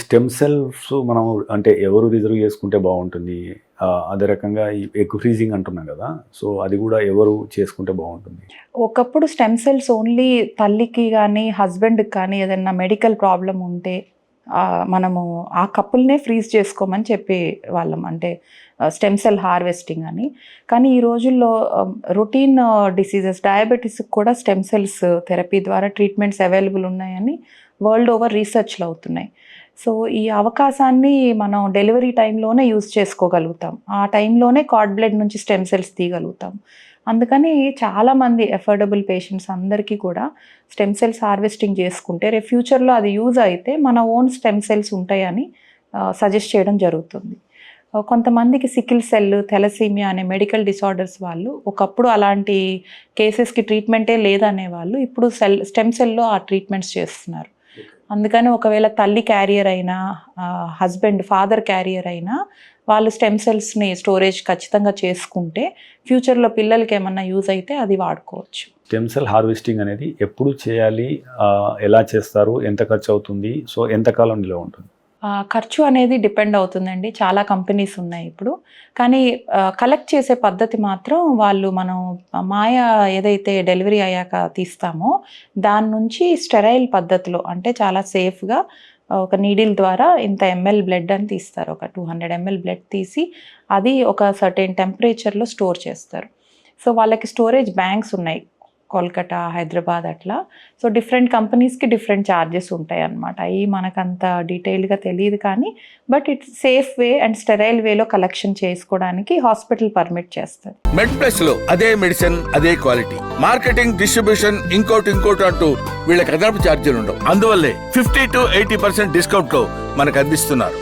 Stem cells మనం అంటే ఎవరు రిజర్వ్ చేసుకుంటే బాగుంటుంది? అదే రకంగా ఈ ఎగ్ ఫ్రీజింగ్ అంటున్నాం కదా, సో అది కూడా ఎవరు చేసుకుంటే బాగుంటుంది? ఒకప్పుడు స్టెమ్ సెల్స్ ఓన్లీ తల్లికి కానీ హస్బెండ్కి కానీ ఏదైనా మెడికల్ ప్రాబ్లం ఉంటే మనము ఆ కపుల్నే ఫ్రీజ్ చేసుకోమని చెప్పే వాళ్ళం, అంటే స్టెమ్ సెల్ హార్వెస్టింగ్ అని. కానీ ఈ రోజుల్లో రొటీన్ డిసీజెస్, డయాబెటీస్కి కూడా స్టెమ్ సెల్స్ థెరపీ ద్వారా ట్రీట్మెంట్స్ అవైలబుల్ ఉన్నాయని వరల్డ్ ఓవర్ రీసెర్చ్లు అవుతున్నాయి. సో ఈ అవకాశాన్ని మనం డెలివరీ టైంలోనే యూజ్ చేసుకోగలుగుతాం, ఆ టైంలోనే కార్డ్ బ్లడ్ నుంచి స్టెమ్ సెల్స్ తీయగలుగుతాం. అందుకని చాలామంది ఎఫోర్డబుల్ పేషెంట్స్ అందరికీ కూడా స్టెమ్ సెల్స్ హార్వెస్టింగ్ చేసుకుంటే రేపు ఫ్యూచర్లో అది యూజ్ అయితే మన ఓన్ స్టెమ్ సెల్స్ ఉంటాయని సజెస్ట్ చేయడం జరుగుతుంది. కొంతమందికి సికిల్ సెల్, థెలసీమియా అనే మెడికల్ డిసార్డర్స్ వాళ్ళు ఒకప్పుడు అలాంటి కేసెస్కి ట్రీట్మెంటే లేదనే వాళ్ళు ఇప్పుడు స్టెమ్ సెల్లో ఆ ట్రీట్మెంట్స్ చేస్తున్నారు. అందుకని ఒకవేళ తల్లి క్యారియర్ అయినా హస్బెండ్ ఫాదర్ క్యారియర్ అయినా వాళ్ళు స్టెమ్ సెల్స్ని స్టోరేజ్ ఖచ్చితంగా చేసుకుంటే ఫ్యూచర్లో పిల్లలకి ఏమన్నా యూజ్ అయితే అది వాడుకోవచ్చు. స్టెమ్ సెల్ హార్వెస్టింగ్ అనేది ఎప్పుడు చేయాలి, ఎలా చేస్తారు, ఎంత ఖర్చు అవుతుంది, సో ఎంతకాలం నిల్వ ఉంటుంది? ఖర్చు అనేది డిపెండ్ అవుతుందండి, చాలా కంపెనీస్ ఉన్నాయి ఇప్పుడు. కానీ కలెక్ట్ చేసే పద్ధతి మాత్రం వాళ్ళు మనం మాయ ఏదైతే డెలివరీ అయ్యాక తీస్తామో దాని నుంచి స్టెరైల్ పద్ధతిలో, అంటే చాలా సేఫ్గా ఒక నీడిల్ ద్వారా ఇంత ఎంఎల్ బ్లడ్ అని తీస్తారు, ఒక 200 ml బ్లడ్ తీసి అది ఒక సర్టెన్ టెంపరేచర్లో స్టోర్ చేస్తారు. సో వాళ్ళకి స్టోరేజ్ బ్యాంక్స్ ఉన్నాయి కోల్కతా, హైదరాబాద్ అట్లా. సో డిఫరెంట్ కంపెనీస్కి డిఫరెంట్ ఛార్జెస్ ఉంటాయి అన్నమాట. అవి మనకంత డీటెయిల్గా తెలియదు కానీ but it's safe way and sterile వేలో కలెక్షన్ చేసుకోవడానికి హాస్పిటల్ పర్మిట్ చేస్తారు. మెడ్ ప్లస్ లో అదే మెడిసిన్ అదే క్వాలిటీ, మార్కెటింగ్, డిస్ట్రిబ్యూషన్, ఇంకోటి అంటూ వీళ్ళకి అదనపు ఛార్జీలు ఉండవు. అందువల్లే 50 to 80% డిస్కౌంట్ లో మనకు అందిస్తున్నారు.